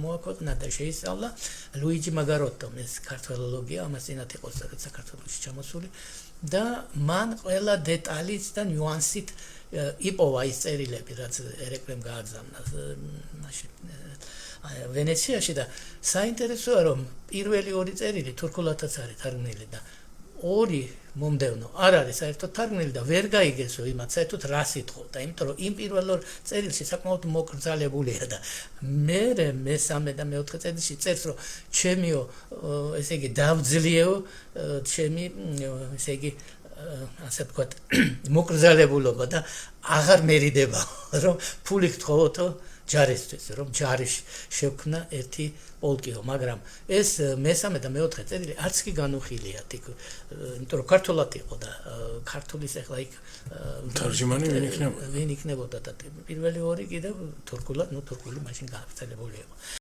გამოაქვეყნა და შეისწავლა ლუიჯი მაგაროტომ ეს ქართველოლოგია, ამას წინათ იყო სწორედ საქართველოში ჩამოსული და მან ყველა დეტალით და ნიუანსით იპოვა ის წერილები, რაც ერეკლემ გააგზავნა მაშინ ვენეციაში და საინტერესოა რომ პირველი ორი წერილი თურქულადაც არის თარგმნილი და ორი მომდევნო არ არის საერთოდ თარგმნილი და ვერ გაიგესო იმათ საერთოდ რა სიტყოდა, იმიტომ რომ იმ პირველ ორ წერილში საკმაოდ მოკრძალებულია და მესამე და მეოთხე წერილში წერს რომ ჩემიო ესე იგი დავძლიეო ჩემი ესე იგი ასე ვთქვათ მოკრძალებულობა და აღარ მერიდება რომ ფული გთხოვოთო ჯარისთვის რომ ჯარი შევქმნა ერთი პოლკიო, მაგრამ ეს მესამე და მეოთხე წერილი არც კი განუხილია თქ, იმიტომ რომ ქართულად იყო და ქართულის ახლა იქ თარჯიმანი ვინ იქნებოდა და პირველი ორი კიდევ თურქულად, თურქული მაშინ გააგრძელებული იყო.